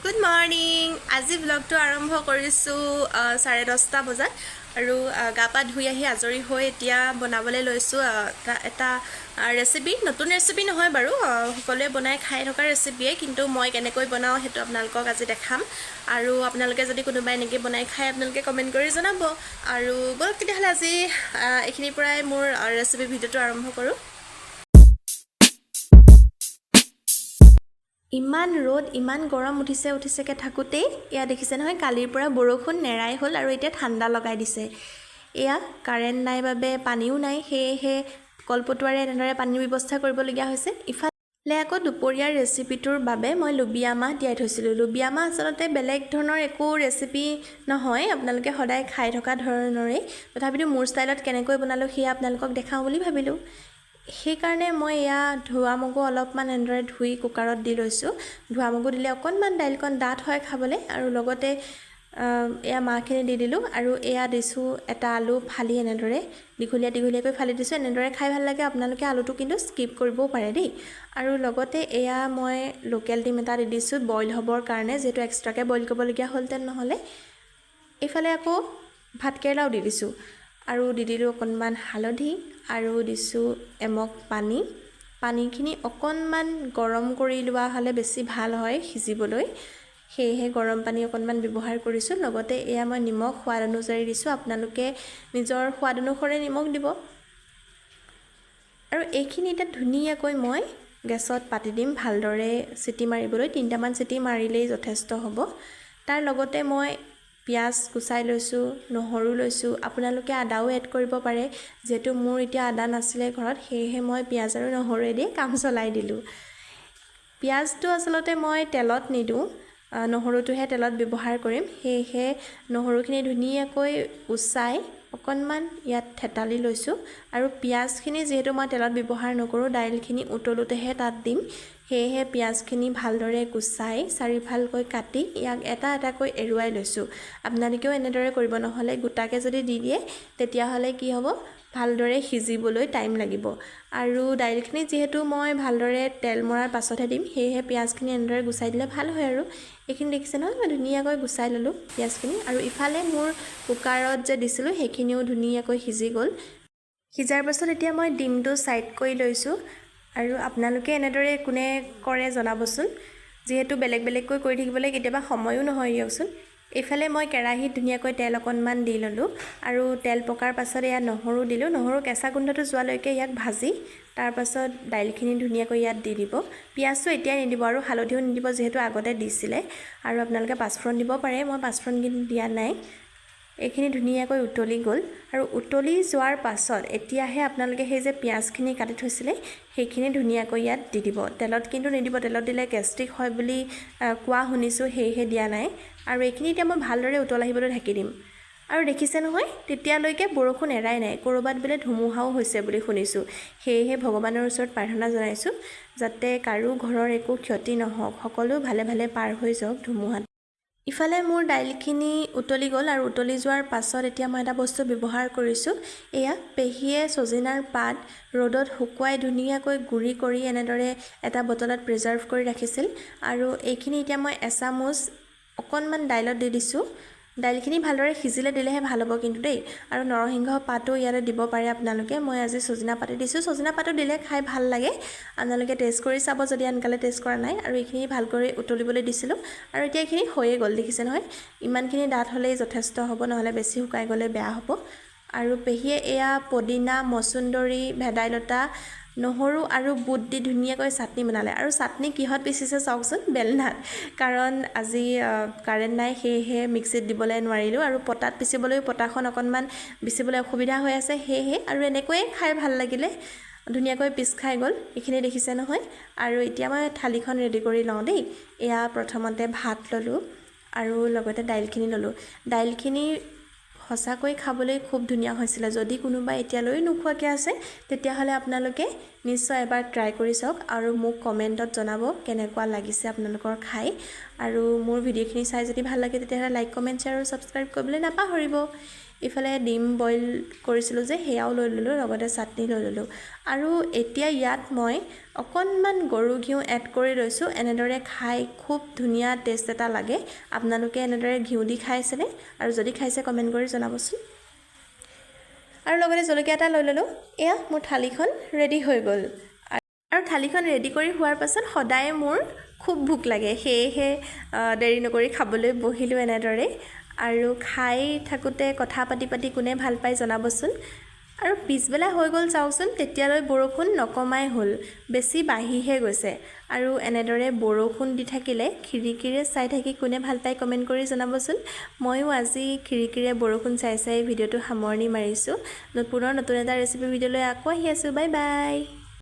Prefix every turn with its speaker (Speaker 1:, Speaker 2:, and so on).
Speaker 1: Good morning. আজি ব্লগটো আৰম্ভ কৰিছো 10:30 বজাত আৰু গাপা ধুই আহি আজৰি হৈ এতিয়া বনাবলৈ লৈছো এটা ৰেচিপি নতুন ৰেচিপি নহয় বাৰু সকলোৱে বনাই খাই থকা ৰেচিপিয়ে কিন্তু মই কেনেকৈ বনাও হেতু আপোনালোকক আজি দেখাম আৰু আপোনালোকে যদি কোনোবাই এনেকৈ বনাই খাই আপোনালোকে কমেন্ট কৰি জনাব আৰু বলক তেতিয়াহলে আজি এইখিনিৰ পৰাই মোৰ ৰেচিপি ভিডিওটো আৰম্ভ কৰো ইমান ৰ'দ ইমান গৰম উঠিছে থাকোতে ইয়া দেখিছে নহয় কালিৰ পৰা বৰষুণ নেৰাই হল আৰু এতিয়া ঠাণ্ডা লগাই দিছে এয়া কাৰেন্ট নাই বাবে পানীও নাই হে কলপটুৱাৰে এনেদৰে পানীৰ ব্যৱস্থা কৰিবলগীয়া হৈছে ইফালে আকৌ দুপৰীয়াৰ ৰেচিপিটোৰ বাবে মই লুবিয়া মাহ তিয়াই থৈছিলোঁ লুবিয়া মাহ আচলতে বেলেগ ধৰণৰ একো ৰেচিপি নহয় আপোনালোকে সদায় খাই থকা ধৰণৰে তথাপিতো মোৰ ষ্টাইলত কেনেকৈ বনালো সেয়া আপোনালোকক দেখাওঁ বুলি ভাবিলোঁ সেই কাৰণে মই ইয়া ধোৱা মগু অলপমান এনেদৰে ধুই কুকাৰত দি লৈছো ধোৱা মগু দিলে অকনমান দাইলকন ডাঠ হয় খাবলে আৰু লগতে এয়া মাহখিনি দি দিলো আৰু এয়া দিছো এটা আলু ফালি এনেদৰে দীঘলীয়াকৈ ফালি দিছো এনেদৰে খাই ভাল লাগে আপোনালোকে আলুটো কিন্তু স্কিপ কৰিবও পাৰে দেই আৰু লগতে এয়া মই লোকেল ডিম এটা দি দিছো বইল হ'বৰ কাৰণে যেটো এক্সট্ৰাকে বইল কৰিবলগীয়া হলতেন নহলে এইফালে আকৌ ভাতকেৰেলাও দি দিছো আৰু দি দিলো অকনমান হালধি আৰু দিছো এমক পানীখিনি অকনমান গৰম কৰি লোৱা হলে বেছি ভাল হয় সিজিবলৈ হেহে গৰম পানী অকনমান ব্যৱহাৰ কৰিছো লগতে এয়া মই নিমখ সোৱাদ অনুযায়ী দিছো আপোনালোকে নিজৰ সোৱাদ অনুসৰি নিমখ দিব আৰু এইখিনি এটা ধুনীয়াকৈ মই গেছত পাতি দিম ভালদৰে সিটি মাৰিবলৈ 3টা মান সিটি মাৰিলেই যথেষ্ট হ'ব তাৰ লগতে মই পিয়াজ কুচাই লৈছো নহৰু লৈছো আপোনালোকে আদাও এড কৰিব পাৰে যেটো মোৰ এতিয়া আদা নাছিলে ঘৰত হেহে মই পিয়াজ আৰু নহৰুৰে দি কাম চলাই দিলো পিয়াজটো আসলতে মই তেলত নিদু নহৰুটোহে তেলত ব্যৱহাৰ কৰিম হেহে নহৰুখিনি ধুনীয়াকৈ উচাই অকনমান ইয়াত থেতালি লৈছো আৰু পিয়াজখিনি যেহেতু মই তেলত ব্যৱহাৰ নকৰো দাইলখিনি উতলোতেহে তাত দিম হেহে পিয়াজখিনি ভালদৰে কুচাই চাৰিফালকৈ কাটি ইয়াক এটা এটাকৈ এৰুৱাই লৈছো আপোনালোকেও এনেদৰে কৰিব নহলে গুটাকে যদি দি দিয়ে তেতিয়া হলে কি হ'ব ভালদৰে সিজিবলৈ টাইম লাগিব আৰু দাইলখিনি যেহেতু মই ভালদৰে তেল মৰাৰ পাছতহে দিম হেহে পিয়াজখিনি এনেদৰে গুচাই দিলে ভাল হয় আৰু এইখিনি দেখিছে নহয় মই ধুনীয়াকৈ গুচাই ললো পিয়াজখিনি আৰু ইফালে মোৰ কুকাৰত যে দিছিলো হেখিনিও ধুনীয়াকৈ সিজি গল সিজাৰ পাছত এতিয়া মই ডিমটো সাইড কৰি লৈছো আৰু আপোনালোকে এনেদৰে কোনে কৰে জনাবচোন যেহেতু বেলেগকৈ কৰি থাকিবলৈ কেতিয়াবা সময়ও নহয় দিয়কচোন এফালে মই কেৰাহীত ধুনীয়াকৈ তেল অকনমান দি ললো আৰু তেল পকাৰ পাছত ইয়া নহৰু দিলো নহৰু কেঁচা গোন্ধটো যোৱালৈকে ইয়াক ভাজি তাৰ পাছত দাইলখিনি ধুনীয়াকৈ ইয়াত দি দিব পিয়াজটো এতিয়া নিদিব আৰু হালধিও নিদিব যেহেতু আগতে দিছিলে আৰু আপোনালোকে পাঁচফোৰণ দিব পাৰে মই পাঁচফোৰণ কিন্তু দিয়া নাই এইখিনি ধুনীয়াকৈ উতলি গল আৰু উতলি যোৱাৰ পাছত এতিয়াহে আপোনালোকে সেই যে পিয়াজখিনি কাটি থৈছিলে সেইখিনি ধুনীয়াকৈ ইয়াত দি দিব তেলত কিন্তু নিদিব তেলত দিলে গেষ্ট্ৰিক হয় বুলি কোৱা শুনিছো হেহে দিয়া নাই আৰু এইখিনি এতিয়া মই ভালদৰে উতল আহিবলৈ ঢাকি দিম আৰু দেখিছে নহয় তেতিয়ালৈকে বৰষুণ এৰাই নাই কৰবাত বিলে ধুমুহাও হৈছে বুলি শুনিছো হেহে ভগৱানৰ ওচৰত প্ৰাৰ্থনা জনাইছো যাতে কাৰো ঘৰৰ একো ক্ষতি নহওক সকলো ভালে ভালে পাৰ হৈ যাওক ধুমুহাত ইফালে মোৰ দাইলখিনি উতলি গল আৰু উতলি যোৱাৰ পাছত এতিয়া মই এটা বস্তু ব্যৱহাৰ কৰিছো এয়া পেহিয়ে সজিনাৰ পাত ৰ'দত শুকুৱাই ধুনীয়াকৈ গুৰি কৰি এনেদৰে এটা বটলত প্ৰিজাৰ্ভ কৰি ৰাখিছিল আৰু এইখিনি এতিয়া মই এচামুচ অকনমান দাইলত দি দিছো দাইলখিনি ভালদৰে সিজিলে দিলেহে ভাল হ'ব কিন্তু দেই আৰু নৰসিংহ পাতো ইয়াতে দিব পাৰে আপোনালোকে মই আজি সজিনা পাত দিছো সজিনা পাতো দিলে খাই ভাল লাগে আপোনালোকে টেষ্ট কৰি চাব যদি আনকালে টেষ্ট কৰা নাই আৰু এইখিনি ভালকৈ উতলিবলৈ দিছিলো আৰু এতিয়া এইখিনি হৈয়ে গল দেখিছে নহয় ইমানখিনি ডাঠ হলেই যথেষ্ট হ'ব নহলে বেছি শুকাই গলে বেয়া হ'ব আৰু পেহিয়ে এয়া পদিনা মচুন্দৰী ভেদাইলতা নহৰু আৰু বুট দি ধুনীয়াকৈ চাটনি বনালে আৰু চাটনি কিহত পিছিছে চাওকচোন বেলনাত কাৰণ আজি কাৰেন্ট নাই হেহে মিক্সিত দিবলৈ নোৱাৰিলো আৰু পটাত পিছিবলৈ পটাখন অকনমান বিছিবলৈ অসুবিধা হৈ আছে হেহে আৰু এনেকৈ খাই ভাল লাগিলে ধুনীয়াকৈ পিছ খাই গল এইখিনি দেখিছে নহয় আৰু এতিয়া মই থালিখন ৰেডি কৰি লওঁ দেই এয়া প্ৰথমতে ভাত ললো আৰু লগতে দাইলখিনি ললো দাইলখিনি হসাকৈ খাবলৈ খুব ধুনীয়া হৈছিল যদি কোনোবা এতিয়ালৈ নোখোৱাকে আছে তেতিয়া হলে আপোনালোকে নিশ্চয় এবাৰ ট্ৰাই কৰি চাওক আৰু মোক কমেন্টত জনাব কেনেকুৱা লাগিছে আপোনালোকৰ খাই আৰু মোৰ ভিডিওখিনি চাই যদি ভাল লাগে তেতিয়া লাইক কমেন্ট শ্বেয়াৰ আৰু সাবস্ক্ৰাইব কৰিবলৈ নাপাহৰিব ইফালে ডিম বইল কৰিছিলোঁ যে সেয়াও লৈ ল'লোঁ, লগতে চাটনি লৈ ল'লোঁ। আৰু এতিয়া ইয়াত মই অকণমান গৰু ঘিউ এড কৰি লৈছোঁ। এনেদৰে খাই খুব ধুনীয়া টেষ্ট এটা লাগে। আপোনালোকে এনেদৰে ঘিউ দি খাইছেনে? আৰু যদি খাইছে কমেণ্ট কৰি জনাবচোন। আৰু লগতে জলকীয়া এটা লৈ ল'লোঁ। এয়া মোৰ থালিখন ৰেডি হৈ গ'ল। আৰু থালিখন ৰেডি কৰি হোৱাৰ পাছত সদায় মোৰ খুব ভোক লাগে, সেয়েহে দেৰি নকৰি খাবলৈ বহিলোঁ এনেদৰে। আৰু খাই থাকোঁতে কথা পাতি পাতি কোনে ভাল পায় জনাবচোন। আৰু পিছবেলা হৈ গ'ল চাওকচোন, তেতিয়ালৈ বৰষুণ নকমাই হ'ল, বেছি বাঢ়িহে গৈছে। আৰু এনেদৰে বৰষুণ দি থাকিলে খিৰিকীৰে চাই থাকি কোনে ভাল পায় কমেণ্ট কৰি জনাবচোন। ময়ো আজি খিৰিকীৰে বৰষুণ চাই চাই ভিডিঅ'টো সামৰণি মাৰিছোঁ। পুনৰ নতুন এটা ৰেচিপি ভিডিঅ'লৈ আকৌ আহি আছোঁ। Bye bye.